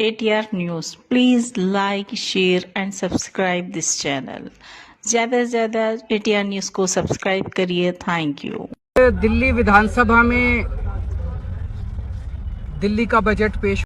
ATR News. Please like, share and subscribe this channel. ज़्यादा से ज़्यादा ATR News को सब्सक्राइब करिए। Thank you. दिल्ली विधानसभा में दिल्ली का बजट पेश।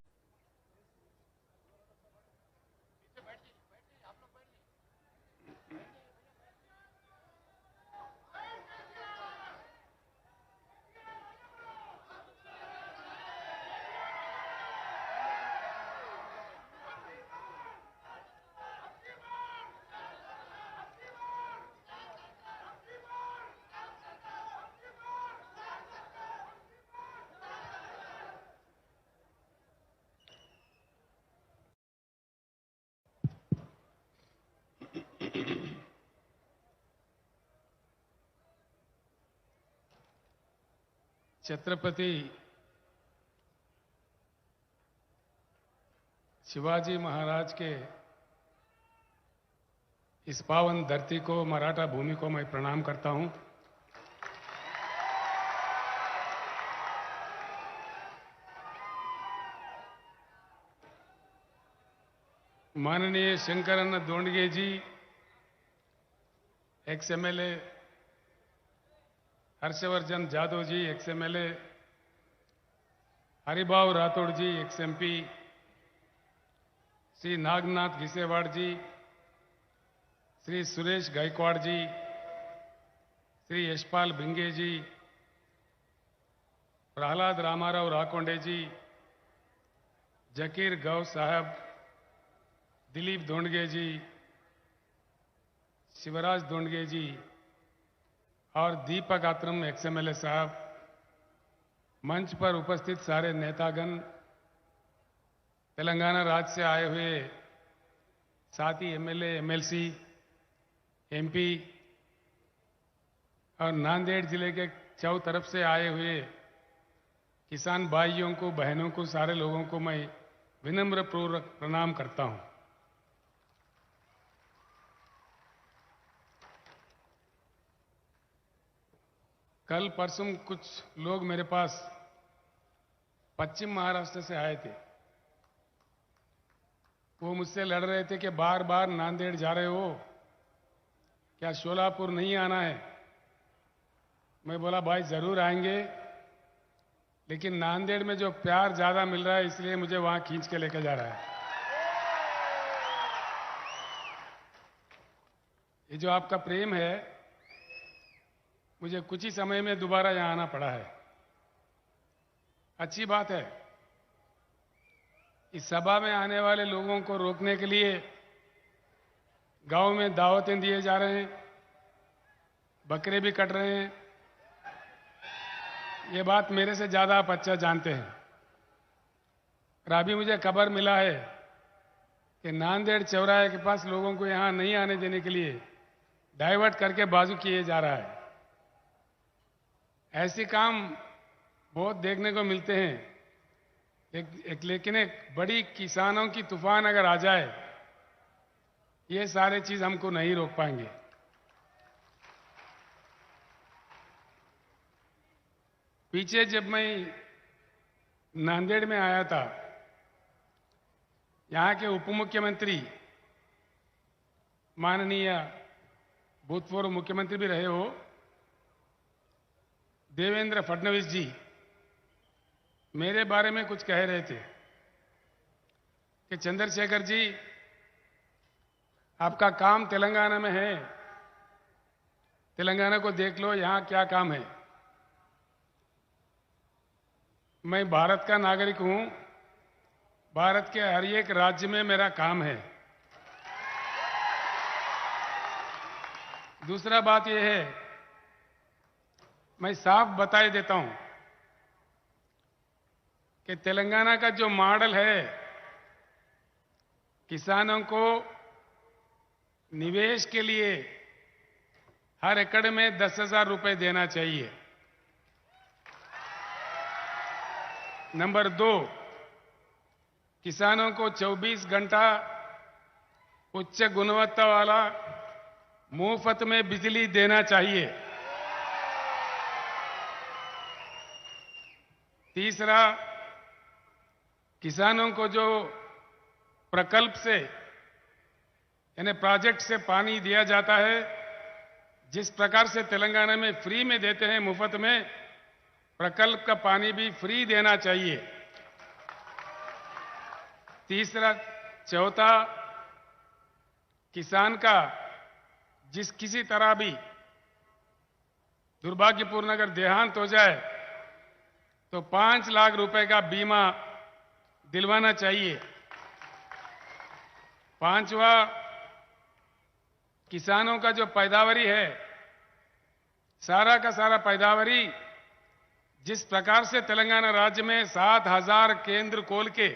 छत्रपति शिवाजी महाराज के इस पावन धरती को, मराठा भूमि को मैं प्रणाम करता हूं। माननीय शंकरन दोंडगे जी, एक्स एमएलए, हर्षवर्धन जादव जी, एक्स एमएलए, हरिभाव राठौड़ जी, एक्स एमपी, श्री नागनाथ घिसेवाड़ जी, श्री सुरेश गायकवाड़ जी, श्री यशपाल भिंगे जी, प्रहलाद रामाराव राकोंडे जी, जकीर गौ साहब, दिलीप दोंडगे जी, शिवराज दोंडगे जी और दीपक आत्रम एक्सएमएलए साहब, मंच पर उपस्थित सारे नेतागण, तेलंगाना राज्य से आए हुए साथी एमएलए, एमएलसी, एमपी और नांदेड़ जिले के चारों तरफ से आए हुए किसान भाइयों को, बहनों को, सारे लोगों को मैं विनम्र पूर्वक प्रणाम करता हूं। कल परसों कुछ लोग मेरे पास पश्चिम महाराष्ट्र से आए थे। वो मुझसे लड़ रहे थे कि बार बार नांदेड़ जा रहे हो, क्या शोलापुर नहीं आना है? मैं बोला भाई जरूर आएंगे, लेकिन नांदेड़ में जो प्यार ज्यादा मिल रहा है इसलिए मुझे वहां खींच के लेकर जा रहा है। ये जो आपका प्रेम है, मुझे कुछ ही समय में दोबारा यहां आना पड़ा है। अच्छी बात है। इस सभा में आने वाले लोगों को रोकने के लिए गांव में दावतें दिए जा रहे हैं, बकरे भी कट रहे हैं। ये बात मेरे से ज्यादा आप अच्छा जानते हैं। और अभी मुझे खबर मिला है कि नांदेड़ चौराहे के पास लोगों को यहां नहीं आने देने के लिए डाइवर्ट करके बाजू किए जा रहा है। ऐसे काम बहुत देखने को मिलते हैं। लेकिन एक बड़ी किसानों की तूफान अगर आ जाए, ये सारे चीज हमको नहीं रोक पाएंगे। पीछे जब मैं नांदेड़ में आया था, यहां के उप मुख्यमंत्री, माननीय भूतपूर्व मुख्यमंत्री भी रहे हो, देवेंद्र फडणवीस जी मेरे बारे में कुछ कह रहे थे कि चंद्रशेखर जी, आपका काम तेलंगाना में है, तेलंगाना को देख लो, यहां क्या काम है। मैं भारत का नागरिक हूं, भारत के हर एक राज्य में मेरा काम है। दूसरा बात यह है, मैं साफ बताई देता हूं कि तेलंगाना का जो मॉडल है, किसानों को निवेश के लिए हर एकड़ में 10,000 रुपए देना चाहिए। नंबर 2, किसानों को 24 घंटा उच्च गुणवत्ता वाला मुफ्त में बिजली देना चाहिए। तीसरा, किसानों को जो प्रकल्प से यानी प्रोजेक्ट से पानी दिया जाता है, जिस प्रकार से तेलंगाना में फ्री में देते हैं, मुफ्त में, प्रकल्प का पानी भी फ्री देना चाहिए। तीसरा, चौथा, किसान का जिस किसी तरह भी दुर्भाग्यपूर्ण अगर देहांत हो जाए तो 5 लाख रुपए का बीमा दिलवाना चाहिए। पांचवा, किसानों का जो पैदावारी है, सारा का सारा पैदावारी जिस प्रकार से तेलंगाना राज्य में 7,000 केंद्र खोल के,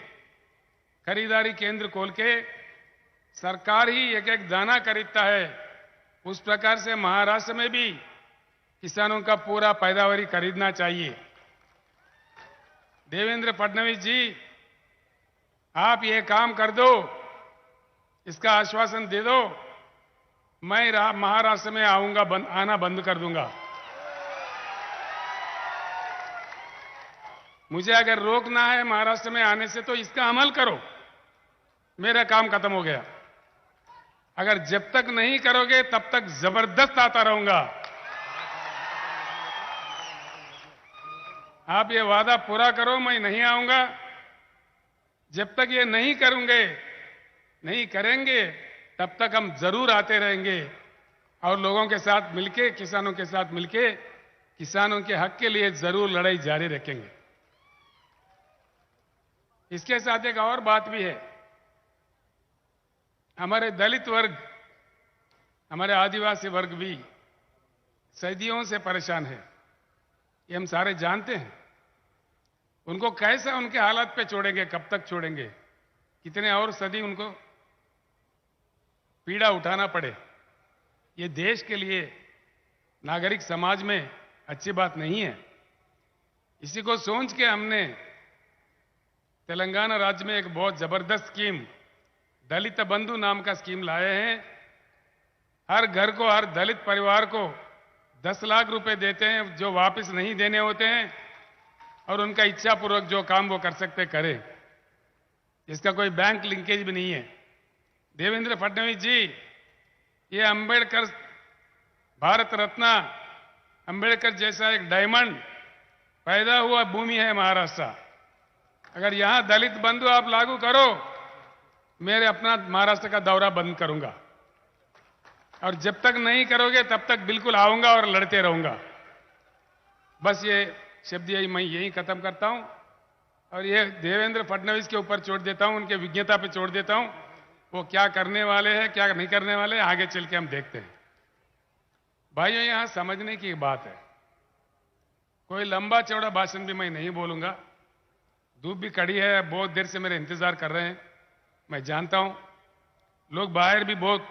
खरीदारी केंद्र खोल के सरकार ही एक एक दाना खरीदता है, उस प्रकार से महाराष्ट्र में भी किसानों का पूरा पैदावारी खरीदना चाहिए। देवेंद्र फडणवीस जी, आप ये काम कर दो, इसका आश्वासन दे दो, मैं महाराष्ट्र में आऊंगा, आना बंद कर दूंगा। मुझे अगर रोकना है महाराष्ट्र में आने से तो इसका अमल करो, मेरा काम खत्म हो गया। अगर जब तक नहीं करोगे तब तक जबरदस्त आता रहूंगा। आप ये वादा पूरा करो, मैं नहीं आऊंगा। जब तक ये नहीं करूंगे, नहीं करेंगे, तब तक हम जरूर आते रहेंगे और लोगों के साथ मिलके, किसानों के साथ मिलके, किसानों के हक के लिए जरूर लड़ाई जारी रखेंगे। इसके साथ एक और बात भी है, हमारे दलित वर्ग, हमारे आदिवासी वर्ग भी सदियों से परेशान है, ये हम सारे जानते हैं। उनको कैसे उनके हालात पे छोड़ेंगे, कब तक छोड़ेंगे, कितने और सदी उनको पीड़ा उठाना पड़े, ये देश के लिए, नागरिक समाज में अच्छी बात नहीं है। इसी को सोच के हमने तेलंगाना राज्य में एक बहुत जबरदस्त स्कीम, दलित बंधु नाम का स्कीम लाए हैं। हर घर को, हर दलित परिवार को 10 लाख रुपए देते हैं, जो वापस नहीं देने होते हैं, और उनका इच्छापूर्वक जो काम वो कर सकते करें। इसका कोई बैंक लिंकेज भी नहीं है। देवेंद्र फडणवीस जी, ये अंबेडकर, भारत रत्न अंबेडकर जैसा एक डायमंड पैदा हुआ भूमि है महाराष्ट्र। अगर यहां दलित बंधु आप लागू करो, मेरे अपना महाराष्ट्र का दौरा बंद करूंगा, और जब तक नहीं करोगे तब तक बिल्कुल आऊंगा और लड़ते रहूंगा। बस ये शब्द मैं यही खत्म करता हूं, और ये देवेंद्र फडणवीस के ऊपर छोड़ देता हूं, उनके विज्ञता पे छोड़ देता हूं। वो क्या करने वाले हैं, क्या नहीं करने वाले हैं, आगे चल के हम देखते हैं। भाइयों, यहां समझने की बात है, कोई लंबा चौड़ा भाषण भी मैं नहीं बोलूंगा। धूप भी कड़ी है, बहुत देर से मेरे इंतजार कर रहे हैं, मैं जानता हूं। लोग बाहर भी बहुत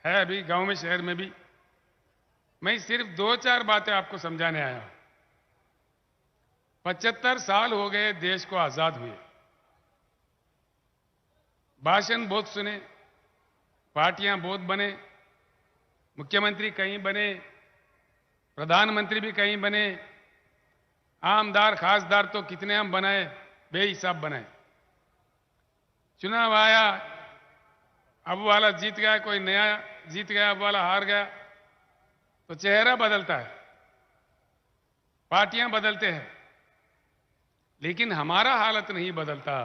है, अभी गांव में, शहर में भी। मैं सिर्फ 2-4 बातें आपको समझाने आया हूं। 75 साल हो गए देश को आजाद हुए, भाषण बहुत सुने, पार्टियां बहुत बने, मुख्यमंत्री कहीं बने, प्रधानमंत्री भी कहीं बने, आमदार खासदार तो कितने हम बनाए, बेहिसाब बनाए। चुनाव आया, अब वाला जीत गया, कोई नया जीत गया, अब वाला हार गया, तो चेहरा बदलता है, पार्टियां बदलते हैं, लेकिन हमारा हालत नहीं बदलता।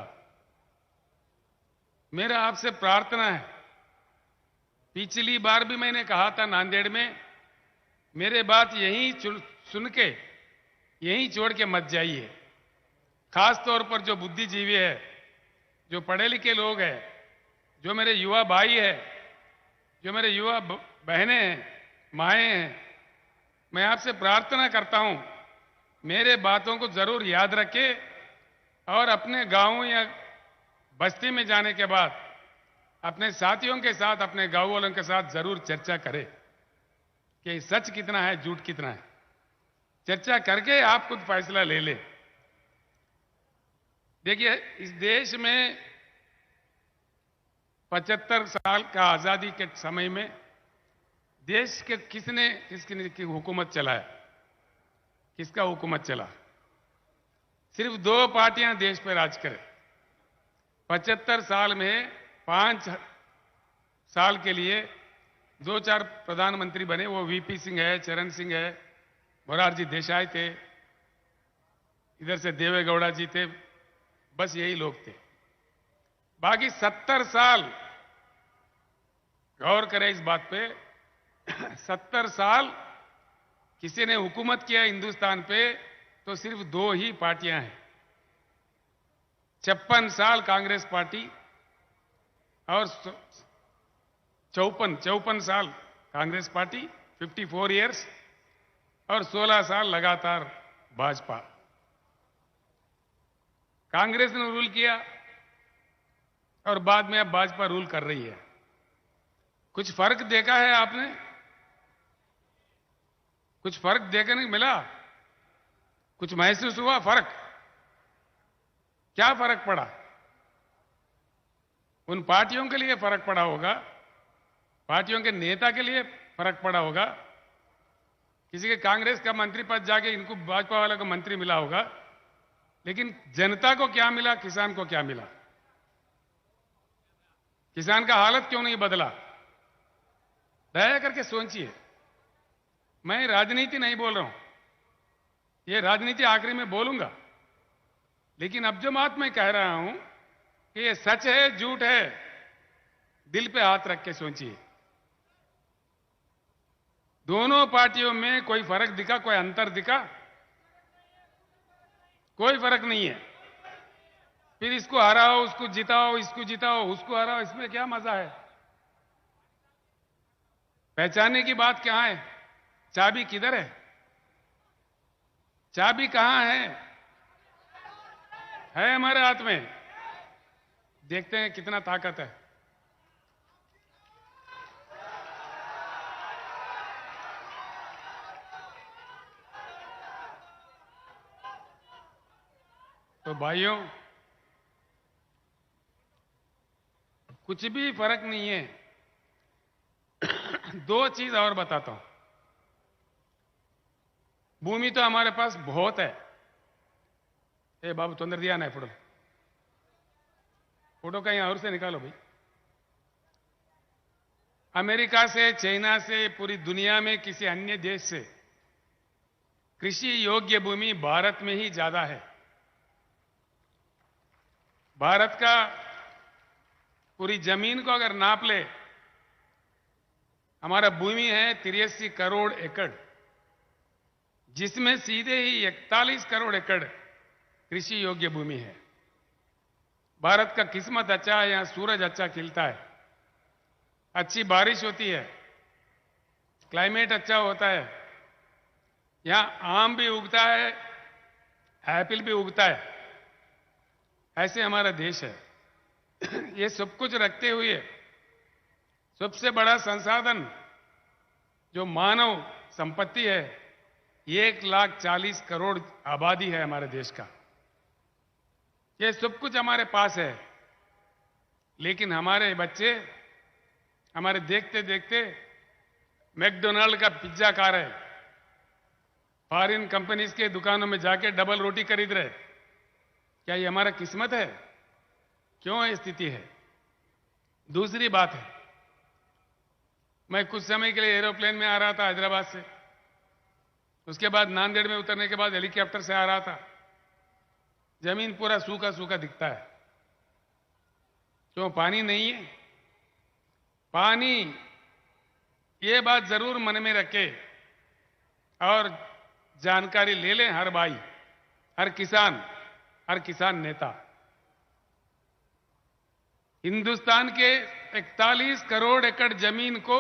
मेरा आपसे प्रार्थना है, पिछली बार भी मैंने कहा था नांदेड़ में, मेरे बात यहीं सुन के यहीं छोड़ के मत जाइए। खास तौर पर जो बुद्धिजीवी है, जो पढ़े लिखे लोग हैं, जो मेरे युवा भाई है, जो मेरे युवा बहनें हैं, माएँ हैं, मैं आपसे प्रार्थना करता हूं, मेरे बातों को जरूर याद रखें और अपने गांव या बस्ती में जाने के बाद अपने साथियों के साथ, अपने गांव वालों के साथ जरूर चर्चा करें कि सच कितना है, झूठ कितना है। चर्चा करके आप खुद फैसला ले लें। देखिए, इस देश में 75 साल का आजादी के समय में देश के किसकी हुकूमत चलाया, किसका हुकूमत चला? सिर्फ 2 पार्टियां देश पर राज करें। 75 साल में 5 साल के लिए 2-4 प्रधानमंत्री बने। वो वीपी सिंह है, चरण सिंह है, मोरारजी देसाई थे, इधर से देवेगौड़ा जी थे, बस यही लोग थे। बाकी 70 साल, गौर करें इस बात पे, 70 साल किसी ने हुकूमत किया हिंदुस्तान पे तो सिर्फ 2 ही पार्टियां हैं। 56 साल कांग्रेस पार्टी और 54 साल कांग्रेस पार्टी, 54 इयर्स, और 16 साल लगातार भाजपा। कांग्रेस ने रूल किया और बाद में अब भाजपा रूल कर रही है। कुछ फर्क देखा है आपने? कुछ फर्क देखने मिला? कुछ महसूस हुआ फर्क? क्या फर्क पड़ा? उन पार्टियों के लिए फर्क पड़ा होगा, पार्टियों के नेता के लिए फर्क पड़ा होगा, किसी के कांग्रेस का मंत्री पद जाके इनको भाजपा वाले को मंत्री मिला होगा, लेकिन जनता को क्या मिला, किसान को क्या मिला? किसान का हालत क्यों नहीं बदला? दया करके सोचिए। मैं राजनीति नहीं बोल रहा हूं, ये राजनीति आखिरी में बोलूंगा, लेकिन अब जो बात मैं कह रहा हूं कि ये सच है झूठ है, दिल पे हाथ रख के सोचिए। दोनों पार्टियों में कोई फर्क दिखा, कोई अंतर दिखा? कोई फर्क नहीं है। फिर इसको हराओ, उसको जिताओ, इसको जिताओ, उसको हराओ, इसमें क्या मजा है? पहचानने की बात क्या है? चाबी किधर है? चाबी कहां है? हमारे हाथ में। देखते हैं कितना ताकत है। तो भाइयों, कुछ भी फर्क नहीं है। 2 चीज और बताता हूं। भूमि तो हमारे पास बहुत है। ए बाबू तोंदर दिया ना फोटो, फोटो कहीं और से निकालो भाई। अमेरिका से, चाइना से, पूरी दुनिया में किसी अन्य देश से कृषि योग्य भूमि भारत में ही ज्यादा है। भारत का पूरी जमीन को अगर नाप ले, हमारा भूमि है 83 करोड़ एकड़, जिसमें सीधे ही 41 करोड़ एकड़ कृषि योग्य भूमि है। भारत का किस्मत अच्छा है, यहां सूरज अच्छा खिलता है, अच्छी बारिश होती है, क्लाइमेट अच्छा होता है, यहां आम भी उगता है, एप्पल भी उगता है। ऐसे हमारा देश है। ये सब कुछ रखते हुए सबसे बड़ा संसाधन जो मानव संपत्ति है, 1,40,000 करोड़ आबादी है हमारे देश का। ये सब कुछ हमारे पास है, लेकिन हमारे बच्चे हमारे देखते देखते मैकडोनाल्ड का पिज्जा खा रहे, फॉरेन कंपनीज के दुकानों में जाके डबल रोटी खरीद रहे। क्या ये हमारा किस्मत है? क्यों ये स्थिति है? दूसरी बात है, मैं कुछ समय के लिए एरोप्लेन में आ रहा था हैदराबाद से, उसके बाद नांदेड़ में उतरने के बाद हेलीकॉप्टर से आ रहा था। जमीन पूरा सूखा सूखा दिखता है। क्यों? पानी नहीं है। पानी, ये बात जरूर मन में रखे और जानकारी ले लें हर भाई, हर किसान नेता। हिंदुस्तान के 41 करोड़ एकड़ जमीन को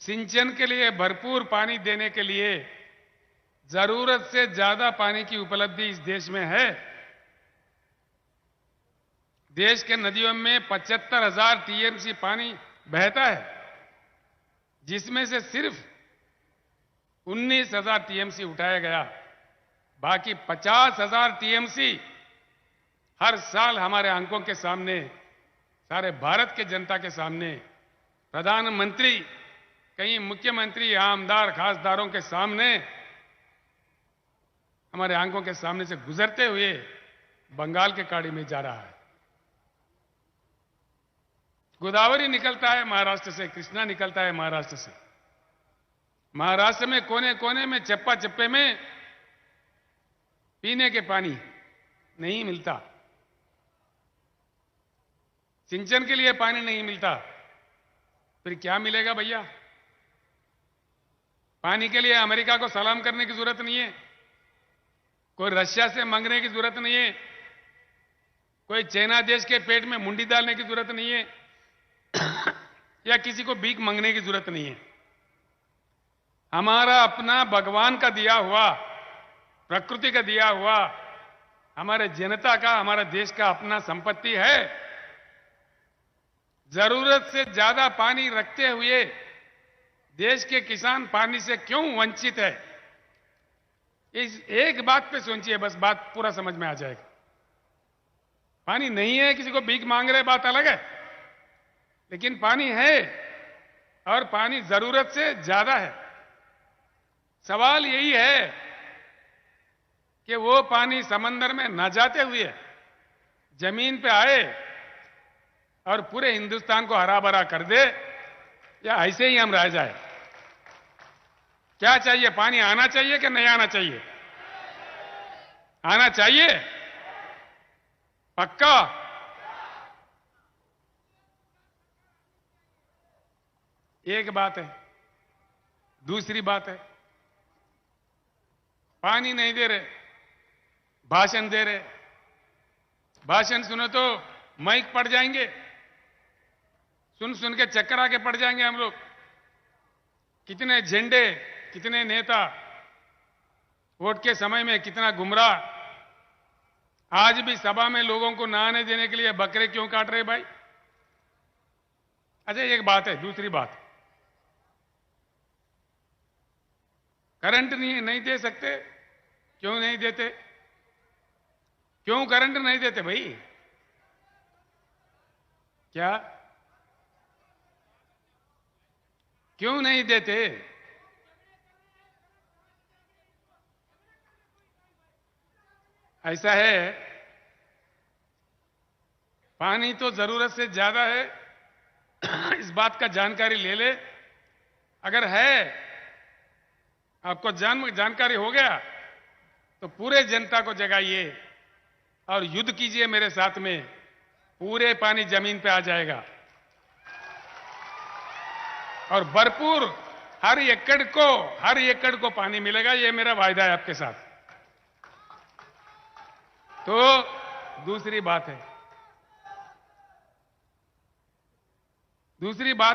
सिंचन के लिए भरपूर पानी देने के लिए जरूरत से ज्यादा पानी की उपलब्धि इस देश में है। देश के नदियों में 75,000 टीएमसी पानी बहता है, जिसमें से सिर्फ 19,000 टीएमसी उठाया गया। बाकी 50,000 टीएमसी हर साल हमारे आंखों के सामने, सारे भारत के जनता के सामने, प्रधानमंत्री, कई मुख्यमंत्री, आमदार, खासदारों के सामने, हमारे आंखों के सामने से गुजरते हुए बंगाल के खाड़ी में जा रहा है। गोदावरी निकलता है महाराष्ट्र से, कृष्णा निकलता है महाराष्ट्र से। महाराष्ट्र में कोने कोने में, चप्पा चप्पे में पीने के पानी नहीं मिलता, सिंचन के लिए पानी नहीं मिलता, फिर क्या मिलेगा भैया? पानी के लिए अमेरिका को सलाम करने की जरूरत नहीं है, कोई रशिया से मांगने की जरूरत नहीं है, कोई चाइना देश के पेट में मुंडी डालने की जरूरत नहीं है या किसी को भीख मांगने की जरूरत नहीं है। हमारा अपना भगवान का दिया हुआ, प्रकृति का दिया हुआ, हमारे जनता का, हमारा देश का अपना संपत्ति है। जरूरत से ज्यादा पानी रखते हुए देश के किसान पानी से क्यों वंचित है? इस एक बात पे सोचिए, बस बात पूरा समझ में आ जाएगा। पानी नहीं है, किसी को भीख मांग रहे, बात अलग है, लेकिन पानी है और पानी जरूरत से ज्यादा है। सवाल यही है कि वो पानी समंदर में न जाते हुए जमीन पे आए और पूरे हिंदुस्तान को हरा भरा कर दे, या ऐसे ही हम रह जाए? क्या चाहिए? पानी आना चाहिए कि नहीं आना चाहिए? आना चाहिए, पक्का? एक बात है। दूसरी बात है, पानी नहीं दे रहे, भाषण दे रहे। भाषण सुनो तो माइक पड़ जाएंगे, सुन सुन के चक्कर आके पड़ जाएंगे हम लोग। कितने झंडे, कितने नेता, वोट के समय में कितना गुमराह। आज भी सभा में लोगों को नहाने देने के लिए बकरे क्यों काट रहे भाई? अच्छा, एक बात है। दूसरी बात, करंट नहीं दे सकते। क्यों नहीं देते? क्यों करंट नहीं देते भाई? क्या क्यों नहीं देते? ऐसा है, पानी तो जरूरत से ज्यादा है इस बात का जानकारी ले ले। अगर है, आपको जानकारी हो गया, तो पूरे जनता को जगाइए और युद्ध कीजिए मेरे साथ में। पूरे पानी जमीन पे आ जाएगा और भरपूर हर एकड़ को पानी मिलेगा। ये मेरा वायदा है आपके साथ। तो दूसरी बात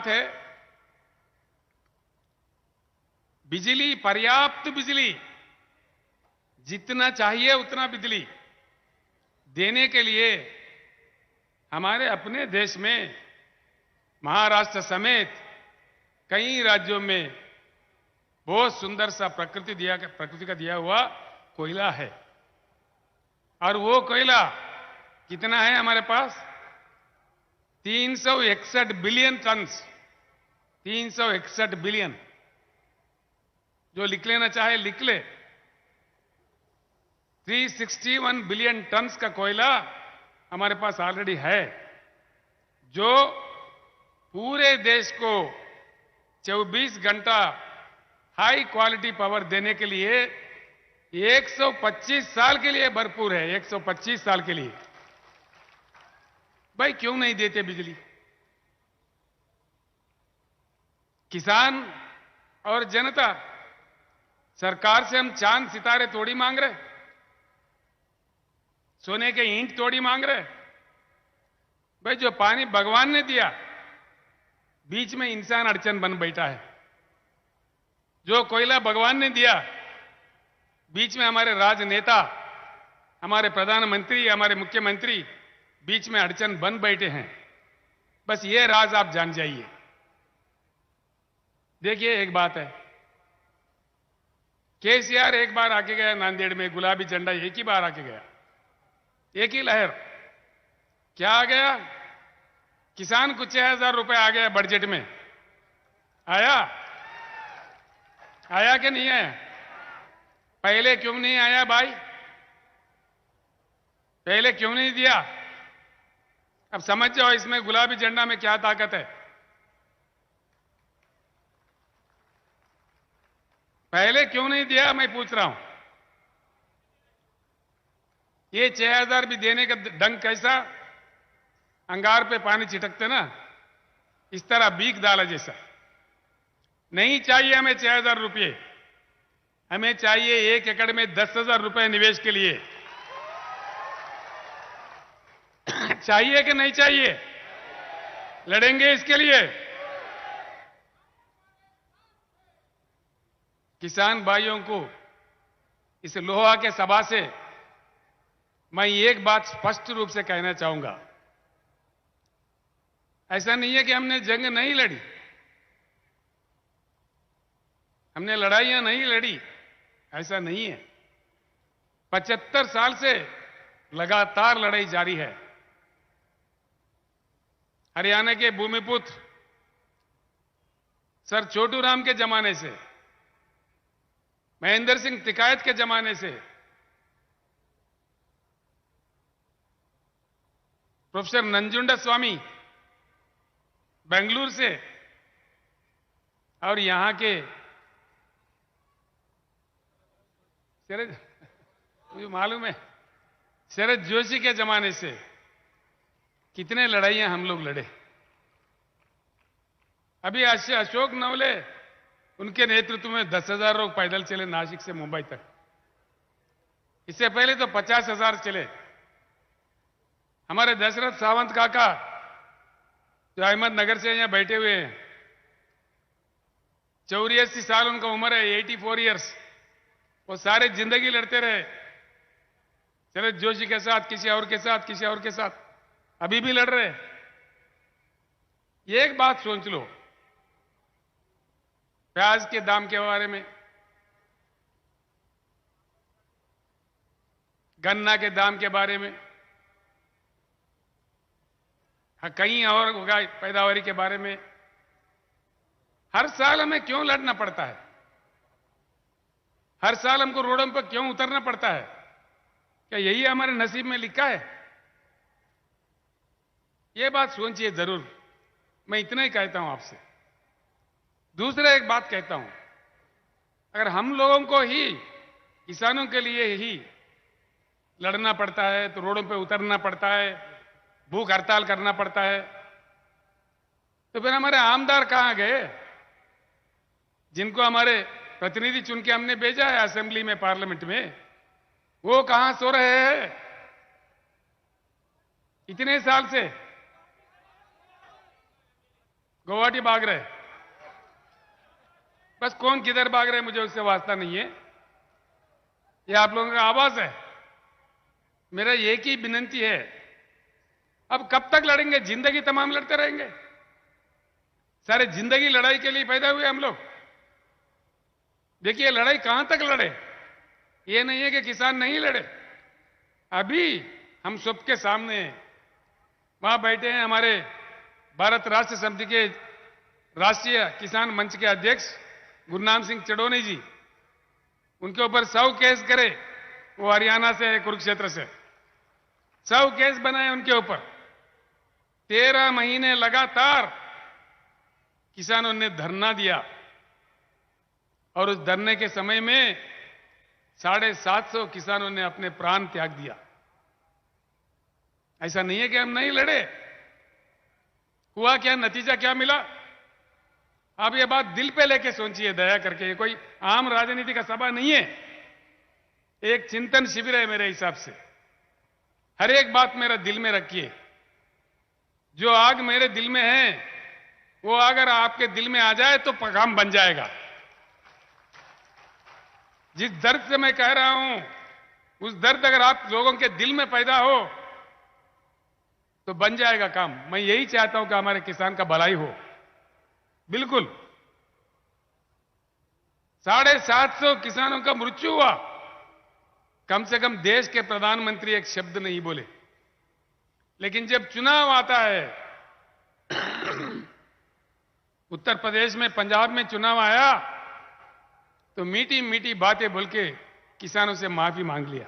है, बिजली, पर्याप्त बिजली, जितना चाहिए उतना बिजली देने के लिए हमारे अपने देश में, महाराष्ट्र समेत कई राज्यों में बहुत सुंदर सा प्रकृति का दिया हुआ कोयला है। और वो कोयला कितना है हमारे पास? 361 बिलियन टन। 361 बिलियन। जो लिख लेना चाहे लिख ले। 361 बिलियन टन का कोयला हमारे पास ऑलरेडी है, जो पूरे देश को 24 घंटा हाई क्वालिटी पावर देने के लिए 125 साल के लिए भरपूर है। 125 साल के लिए। भाई क्यों नहीं देते बिजली? किसान और जनता, सरकार से हम चांद सितारे थोड़ी मांग रहे, सोने के ईंट थोड़ी मांग रहे। भाई जो पानी भगवान ने दिया, बीच में इंसान अड़चन बन बैठा है। जो कोयला भगवान ने दिया, बीच में हमारे राजनेता, हमारे प्रधानमंत्री, हमारे मुख्यमंत्री बीच में अड़चन बन बैठे हैं। बस ये राज आप जान जाइए। देखिए, एक बात है, केसीआर एक बार आके गया नांदेड़ में, गुलाबी झंडा एक ही बार आके गया, एक ही लहर। क्या आ गया? किसान को 6,000 रुपए आ गया बजट में। आया कि नहीं आया? पहले क्यों नहीं आया भाई? पहले क्यों नहीं दिया? अब समझ जाओ इसमें गुलाबी झंडा में क्या ताकत है। पहले क्यों नहीं दिया, मैं पूछ रहा हूं। ये 6,000 भी देने का ढंग कैसा, अंगार पे पानी छिटकते ना, इस तरह बीक डाला जैसा। नहीं चाहिए हमें 6,000 रुपये, हमें चाहिए 1 एकड़ में 10,000 रुपए निवेश के लिए। चाहिए कि नहीं चाहिए? लड़ेंगे इसके लिए। किसान भाइयों को इस लोहा के सभा से मैं एक बात स्पष्ट रूप से कहना चाहूंगा। ऐसा नहीं है कि हमने जंग नहीं लड़ी, हमने लड़ाइयां नहीं लड़ी, ऐसा नहीं है। 75 साल से लगातार लड़ाई जारी है। हरियाणा के भूमिपुत्र सर छोटू राम के जमाने से, महेंद्र सिंह टिकायत के जमाने से, प्रोफेसर नंजुंडा स्वामी बेंगलुरु से, और यहां के मुझे मालूम है शरद जोशी के जमाने से कितने लड़ाइयां हम लोग लड़े। अभी अशोक नवले, उनके नेतृत्व में 10,000 लोग पैदल चले नासिक से मुंबई तक। इससे पहले तो 50,000 चले। हमारे दशरथ सावंत काका जो अहमदनगर से यहां बैठे हुए हैं, 84 साल उनका उम्र है, 84 इयर्स। वो सारे जिंदगी लड़ते रहे शरद जोशी के साथ, किसी और के साथ, किसी और के साथ, अभी भी लड़ रहे। एक बात सोच लो, प्याज के दाम के बारे में, गन्ना के दाम के बारे में, कहीं और पैदावारी के बारे में हर साल हमें क्यों लड़ना पड़ता है? हर साल हमको रोडों पर क्यों उतरना पड़ता है? क्या यही हमारे नसीब में लिखा है? यह बात सोचिए जरूर। मैं इतना ही कहता हूं आपसे। दूसरा एक बात कहता हूं, अगर हम लोगों को ही, किसानों के लिए ही लड़ना पड़ता है, तो रोडों पे उतरना पड़ता है, भूख हड़ताल करना पड़ता है, तो फिर हमारे आमदार कहां गए, जिनको हमारे प्रतिनिधि चुन के हमने भेजा है असेंबली में, पार्लियामेंट में? वो कहां सो रहे हैं इतने साल से? गुवाहाटी भाग रहे। बस कौन किधर भाग रहे मुझे उससे वास्ता नहीं है, ये आप लोगों का आवाज है। मेरा एक ही विनती है, अब कब तक लड़ेंगे? जिंदगी तमाम लड़ते रहेंगे? सारे जिंदगी लड़ाई के लिए पैदा हुए हम लोग। देखिए लड़ाई कहां तक लड़े, ये नहीं है कि किसान नहीं लड़े। अभी हम सबके सामने वहां बैठे हैं हमारे भारत राष्ट्र समिति के राष्ट्रीय किसान मंच के अध्यक्ष गुरनाम सिंह चडोनी जी। उनके ऊपर 100 केस करे, वो हरियाणा से, कुरुक्षेत्र से 100 केस बनाए उनके ऊपर। 13 महीने लगातार किसानों ने धरना दिया, और उस धरने के समय में 750 किसानों ने अपने प्राण त्याग दिया। ऐसा नहीं है कि हम नहीं लड़े। हुआ क्या, नतीजा क्या मिला? आप ये बात दिल पे लेके सोचिए दया करके। ये कोई आम राजनीति का सभा नहीं है, एक चिंतन शिविर है मेरे हिसाब से। हर एक बात मेरा दिल में रखिए। जो आग मेरे दिल में है, वो अगर आपके दिल में आ जाए तो पैगाम बन जाएगा। जिस दर्द से मैं कह रहा हूं, उस दर्द अगर आप लोगों के दिल में पैदा हो तो बन जाएगा काम। मैं यही चाहता हूं कि हमारे किसान का भलाई हो। बिल्कुल 750 किसानों का मृत्यु हुआ, कम से कम देश के प्रधानमंत्री एक शब्द नहीं बोले। लेकिन जब चुनाव आता है, उत्तर प्रदेश में, पंजाब में चुनाव आया, तो मीठी मीठी बातें बोल के किसानों से माफी मांग लिया।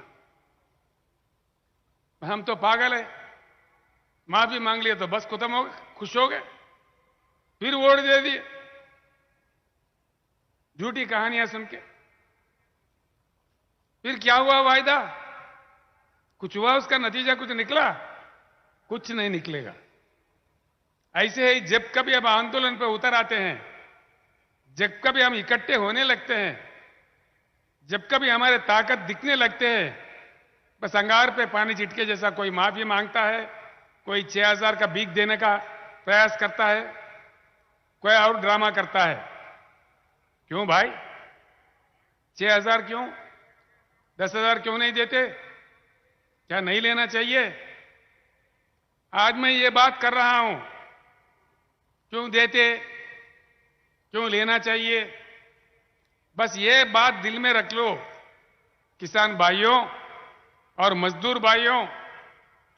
हम तो पागल है, माफी मांग लिया तो बस खत्म हो गए, खुश हो गए, फिर वोट दे दिए झूठी कहानियां सुन के। फिर क्या हुआ वायदा? कुछ हुआ? उसका नतीजा कुछ निकला? कुछ नहीं निकलेगा। ऐसे ही जब कभी हम आंदोलन पर उतर आते हैं, जब कभी हम इकट्ठे होने लगते हैं, जब कभी हमारे ताकत दिखने लगते हैं, बस अंगार पे पानी छिटके जैसा कोई माफी मांगता है, कोई 6,000 का भीख देने का प्रयास करता है, कोई और ड्रामा करता है। क्यों भाई? 6,000 क्यों? 10,000 क्यों नहीं देते? क्या नहीं लेना चाहिए? आज मैं ये बात कर रहा हूं, क्यों देते, क्यों लेना चाहिए, बस ये बात दिल में रख लो किसान भाइयों और मजदूर भाइयों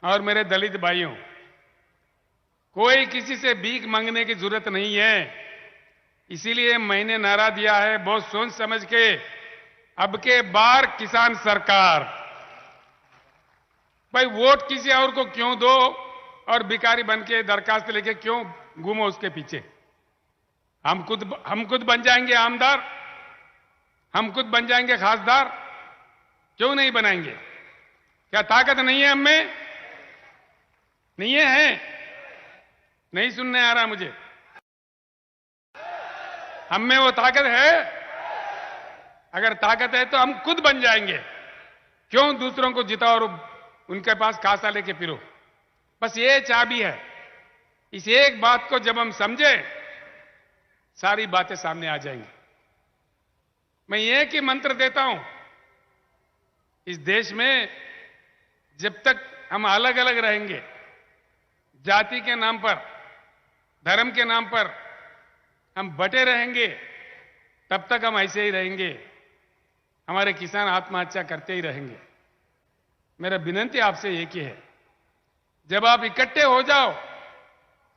और मेरे दलित भाइयों। कोई किसी से भीख मांगने की जरूरत नहीं है। इसीलिए मैंने नारा दिया है बहुत सोच समझ के, अब के बार किसान सरकार। भाई वोट किसी और को क्यों दो और भिखारी बन के दरखास्त लेके क्यों घूमो उसके पीछे? हम खुद बन जाएंगे आमदार, हम खुद बन जाएंगे खासदार, क्यों नहीं बनाएंगे? क्या ताकत नहीं है हम में? नहीं है? नहीं सुनने आ रहा मुझे? हम में वो ताकत है? अगर ताकत है तो हम खुद बन जाएंगे, क्यों दूसरों को जिताओ और उनके पास खासा लेके फिरो? बस ये चाबी है। इस एक बात को जब हम समझे, सारी बातें सामने आ जाएंगी। मैं एक ही मंत्र देता हूं, इस देश में जब तक हम अलग अलग रहेंगे, जाति के नाम पर, धर्म के नाम पर हम बटे रहेंगे, तब तक हम ऐसे ही रहेंगे। हमारे किसान आत्महत्या करते ही रहेंगे। मेरा विनती आपसे एक ही है, जब आप इकट्ठे हो जाओ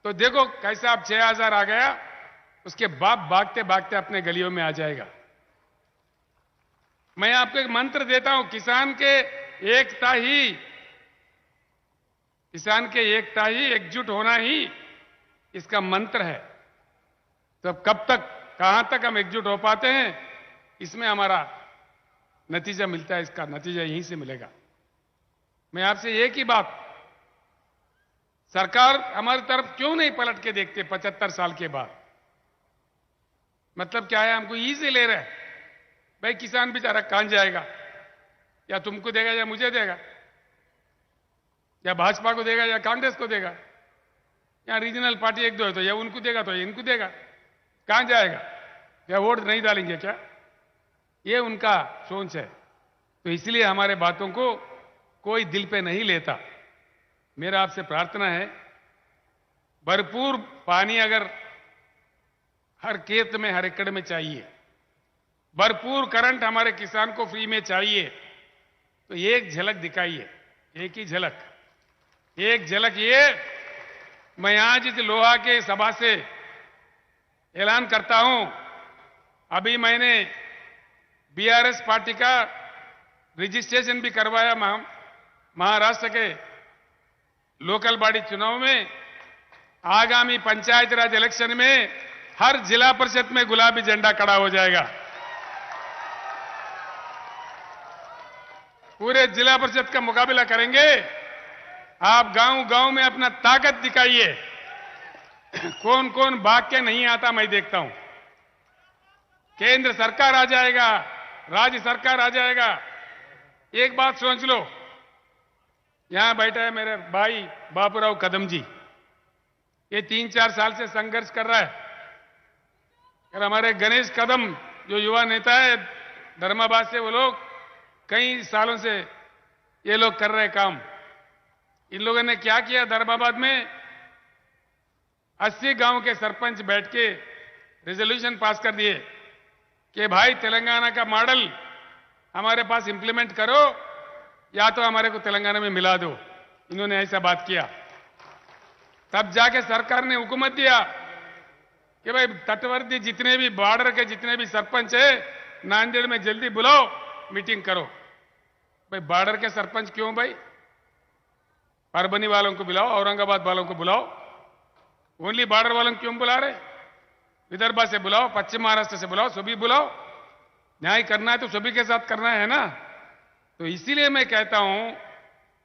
तो देखो कैसे आप 6,000 आ गया, उसके बाप भागते भागते अपने गलियों में आ जाएगा। मैं आपको एक मंत्र देता हूं, किसान के एकता ही एकजुट होना ही इसका मंत्र है। तो कब तक, कहां तक हम एकजुट हो पाते हैं, इसमें हमारा नतीजा मिलता है। इसका नतीजा यहीं से मिलेगा। मैं आपसे एक ही बात, सरकार हमारी तरफ क्यों नहीं पलट के देखते 75 साल के बाद? मतलब क्या है? हमको इजी ले रहे हैं। भाई किसान बेचारा कहां जाएगा? या तुमको देगा या मुझे देगा, या भाजपा को देगा या कांग्रेस को देगा, या रीजनल पार्टी एक दो है तो या उनको देगा तो या इनको देगा। कहां जाएगा? या वोट नहीं डालेंगे क्या? ये उनका सोच है। तो इसलिए हमारे बातों को कोई दिल पे नहीं लेता। मेरा आपसे प्रार्थना है, भरपूर पानी अगर हर खेत में, हर एकड़ में चाहिए, भरपूर करंट हमारे किसान को फ्री में चाहिए, तो एक झलक दिखाइए, एक ही झलक, एक झलक। ये मैं आज इस लोहा के सभा से ऐलान करता हूं, अभी मैंने बीआरएस पार्टी का रजिस्ट्रेशन भी करवाया महाराष्ट्र के लोकल बॉडी चुनाव में। आगामी पंचायत राज इलेक्शन में हर जिला परिषद में गुलाबी झंडा खड़ा हो जाएगा। पूरे जिला परिषद का मुकाबला करेंगे। आप गांव गांव में अपना ताकत दिखाइए। कौन कौन भाग के नहीं आता मैं देखता हूं। केंद्र सरकार आ जाएगा, राज्य सरकार आ जाएगा। एक बात सोच लो, यहां बैठा है मेरे भाई बाबूराव कदम जी, ये 3-4 साल से संघर्ष कर रहा है। और हमारे गणेश कदम जो युवा नेता है धर्माबाद से, वो लोग कई सालों से ये लोग कर रहे काम। इन लोगों ने क्या किया, धर्माबाद में 80 गांव के सरपंच बैठ के रेजोल्यूशन पास कर दिए कि भाई तेलंगाना का मॉडल हमारे पास इंप्लीमेंट करो, या तो हमारे को तेलंगाना में मिला दो। इन्होंने ऐसा बात किया। तब जाके सरकार ने हुकूमत दिया कि भाई तटवर्ती जितने भी, बॉर्डर के जितने भी सरपंच है, नांदेड़ में जल्दी बुलाओ, मीटिंग करो। भाई बॉर्डर के सरपंच क्यों भाई? परभनी वालों को बुलाओ, औरंगाबाद वालों को बुलाओ, ओनली बॉर्डर वालों को क्यों बुला रहे? विदर्भ से बुलाओ, पश्चिम महाराष्ट्र से बुलाओ, सभी बुलाओ। न्याय करना है तो सभी के साथ करना है ना। तो इसीलिए मैं कहता हूं,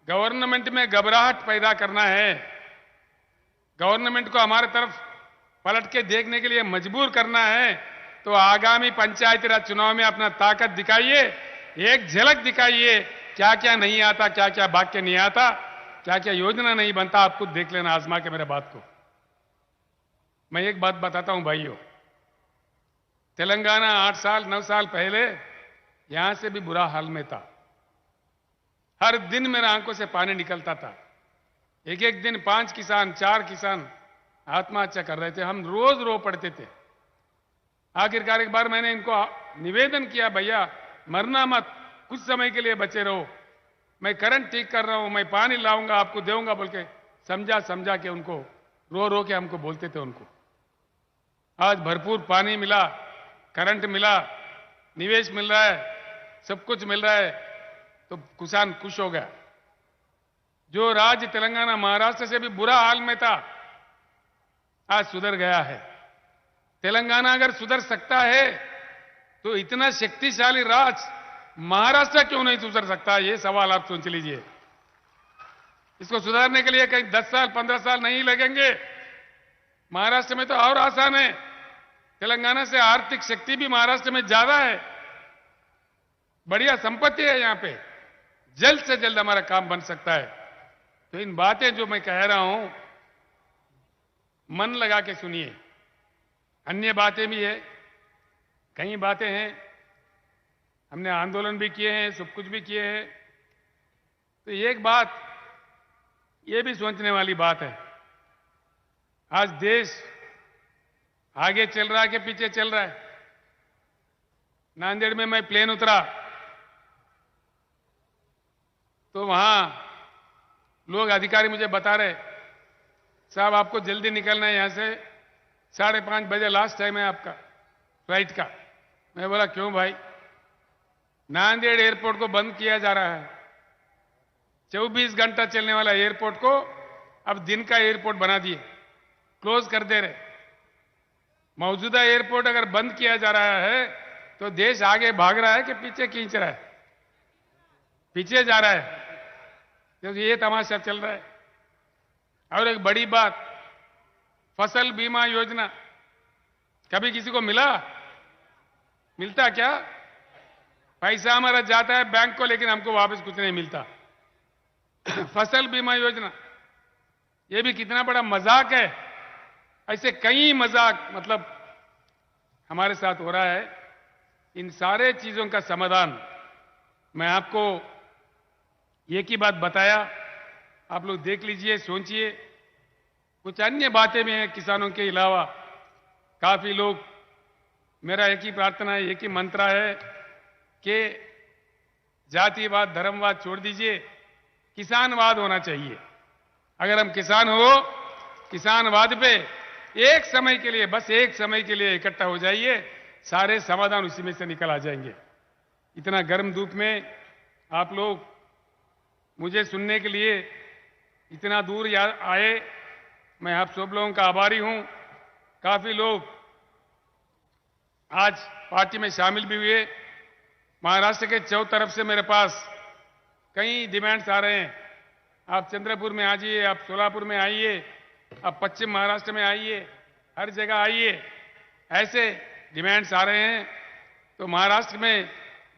गवर्नमेंट में घबराहट पैदा करना है, गवर्नमेंट को हमारे तरफ पलट के देखने के लिए मजबूर करना है, तो आगामी पंचायती राज चुनाव में अपना ताकत दिखाइए, एक झलक दिखाइए, क्या क्या नहीं आता, क्या क्या वाक्य नहीं आता, क्या क्या योजना नहीं बनता, आप खुद देख लेना आजमा के मेरे बात को। मैं एक बात बताता हूं भाइयों, तेलंगाना 8 साल 9 साल पहले यहां से भी बुरा हाल में था। हर दिन मेरे आंखों से पानी निकलता था। एक एक दिन 5 किसान 4 किसान आत्महत्या कर रहे थे, हम रोज रो पड़ते थे। आखिरकार एक बार मैंने इनको निवेदन किया, भैया मरना मत, कुछ समय के लिए बचे रहो, मैं करंट ठीक कर रहा हूं, मैं पानी लाऊंगा आपको दूंगा बोल के समझा के उनको रो रो के हमको बोलते थे उनको। आज भरपूर पानी मिला, करंट मिला, निवेश मिल रहा है, सब कुछ मिल रहा है, तो किसान खुश हो गया। जो राज्य तेलंगाना महाराष्ट्र से भी बुरा हाल में था, आज सुधर गया है। तेलंगाना अगर सुधर सकता है तो इतना शक्तिशाली राज्य महाराष्ट्र क्यों नहीं सुधर सकता? ये सवाल आप सोच लीजिए। इसको सुधारने के लिए कहीं 10 साल 15 साल नहीं लगेंगे। महाराष्ट्र में तो और आसान है, तेलंगाना से आर्थिक शक्ति भी महाराष्ट्र में ज्यादा है, बढ़िया संपत्ति है यहां पे, जल्द से जल्द हमारा काम बन सकता है। तो इन बातें जो मैं कह रहा हूं, मन लगा के सुनिए। अन्य बातें भी है, कई बातें हैं, हमने आंदोलन भी किए हैं, सब कुछ भी किए हैं। तो एक बात ये भी सोचने वाली बात है, आज देश आगे चल रहा है कि पीछे चल रहा है? नांदेड़ में मैं प्लेन उतरा तो वहां लोग अधिकारी मुझे बता रहे, साहब आपको जल्दी निकलना है यहां से, 5:30 बजे लास्ट टाइम है आपका फ्लाइट का। मैं बोला क्यों भाई? नांदेड़ एयरपोर्ट को बंद किया जा रहा है, 24 घंटा चलने वाला एयरपोर्ट को अब दिन का एयरपोर्ट बना दिए, क्लोज कर दे रहे। मौजूदा एयरपोर्ट अगर बंद किया जा रहा है तो देश आगे भाग रहा है कि पीछे खींच रहा है? पीछे जा रहा है, क्योंकि ये तमाशा चल रहा है। और एक बड़ी बात, फसल बीमा योजना कभी किसी को मिलता क्या? पैसा हमारा जाता है बैंक को, लेकिन हमको वापस कुछ नहीं मिलता। फसल बीमा योजना, ये भी कितना बड़ा मजाक है। ऐसे कई मजाक मतलब हमारे साथ हो रहा है। इन सारे चीजों का समाधान मैं आपको एक ही बात बताया, आप लोग देख लीजिए, सोचिए। कुछ अन्य बातें भी हैं किसानों के अलावा। काफी लोग, मेरा एक ही प्रार्थना है, एक ही मंत्र है कि जातिवाद धर्मवाद छोड़ दीजिए, किसानवाद होना चाहिए। अगर हम किसान हो, किसानवाद पे एक समय के लिए, बस एक समय के लिए इकट्ठा हो जाइए, सारे समाधान उसी में से निकल आ जाएंगे। इतना गर्म धूप में आप लोग मुझे सुनने के लिए इतना दूर आए, मैं आप सब लोगों का आभारी हूं। काफी लोग आज पार्टी में शामिल भी हुए। महाराष्ट्र के चौ तरफ से मेरे पास कई डिमांड्स आ रहे हैं, आप चंद्रपुर में आ जाइए, आप सोलापुर में आइए, आप पश्चिम महाराष्ट्र में आइए, हर जगह आइए, ऐसे डिमांड्स आ रहे हैं। तो महाराष्ट्र में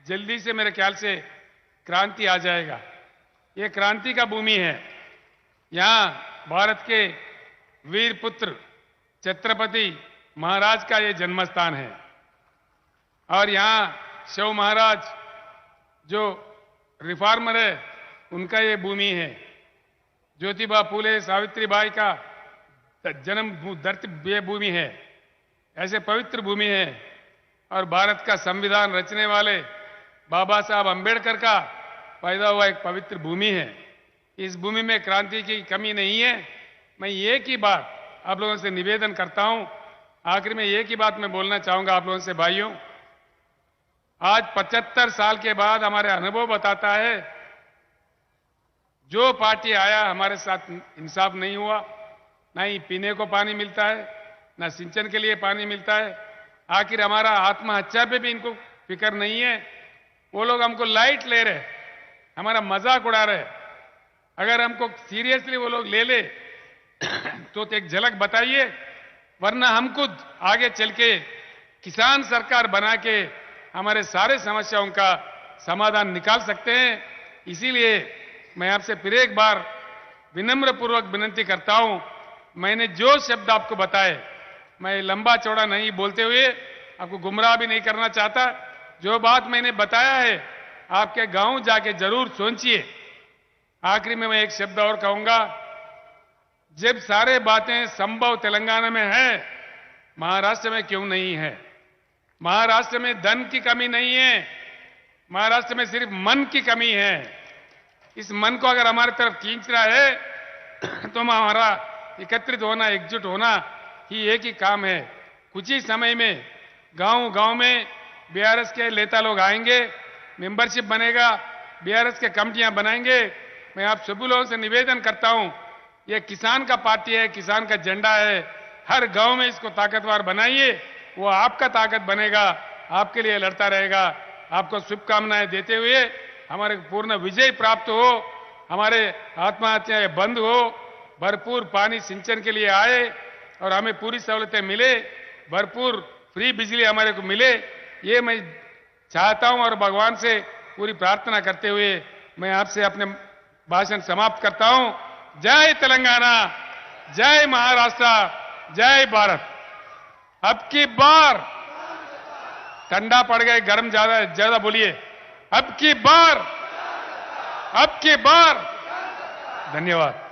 जल्दी से मेरे ख्याल से क्रांति आ जाएगा। ये क्रांति का भूमि है। यहां भारत के वीर पुत्र छत्रपति महाराज का ये जन्म स्थान है। और यहां शिव महाराज जो रिफॉर्मर है, उनका ये भूमि है। ज्योतिबा फूले सावित्रीबाई का जन्म धरती ये भूमि है। ऐसे पवित्र भूमि है। और भारत का संविधान रचने वाले बाबा साहब अंबेडकर का पैदा हुआ एक पवित्र भूमि है। इस भूमि में क्रांति की कमी नहीं है। मैं एक ही बात आप लोगों से निवेदन करता हूं, आखिर में एक ही बात मैं बोलना चाहूंगा आप लोगों से भाइयों। आज 75 साल के बाद हमारे अनुभव बताता है, जो पार्टी आया हमारे साथ इंसाफ नहीं हुआ, ना ही पीने को पानी मिलता है, ना सिंचन के लिए पानी मिलता है। आखिर हमारा आत्महत्या पे भी इनको फिक्र नहीं है। वो लोग हमको लाइट ले रहे, हमारा मजाक उड़ा रहे। अगर हमको सीरियसली वो लोग ले ले तो एक झलक बताइए, वरना हम खुद आगे चल के किसान सरकार बना के हमारे सारे समस्याओं का समाधान निकाल सकते हैं। इसीलिए मैं आपसे फिर एक बार विनम्र पूर्वक विनती करता हूं, मैंने जो शब्द आपको बताए, मैं लंबा चौड़ा नहीं बोलते हुए आपको गुमराह भी नहीं करना चाहता। जो बात मैंने बताया है आपके गांव जाके जरूर सोचिए। आखिरी में मैं एक शब्द और कहूंगा, जब सारे बातें संभव तेलंगाना में है, महाराष्ट्र में क्यों नहीं है? महाराष्ट्र में धन की कमी नहीं है, महाराष्ट्र में सिर्फ मन की कमी है। इस मन को अगर हमारी तरफ खींच रहा है तो हमारा एकत्रित होना, एकजुट होना ही एक ही काम है। कुछ ही समय में गांव गांव में बीआरएस के नेता लोग आएंगे, मेंबरशिप बनेगा, बीआरएस के कमिटियां बनाएंगे। मैं आप सभी लोगों से निवेदन करता हूं, ये किसान का पार्टी है, किसान का झंडा है। हर गांव में इसको ताकतवर बनाइए, वो आपका ताकत बनेगा, आपके लिए लड़ता रहेगा। आपको शुभकामनाएं देते हुए हमारे पूर्ण विजय प्राप्त हो, हमारे आत्महत्याएं बंद हो, भरपूर पानी सिंचन के लिए आए और हमें पूरी सहूलतें मिले, भरपूर फ्री बिजली हमारे को मिले, ये मैं चाहता हूं और भगवान से पूरी प्रार्थना करते हुए मैं आपसे अपने भाषण समाप्त करता हूं। जय तेलंगाना, जय महाराष्ट्र, जय भारत। अब की बार ठंडा पड़ गए, गर्म ज्यादा बोलिए, अब की बार धन्यवाद।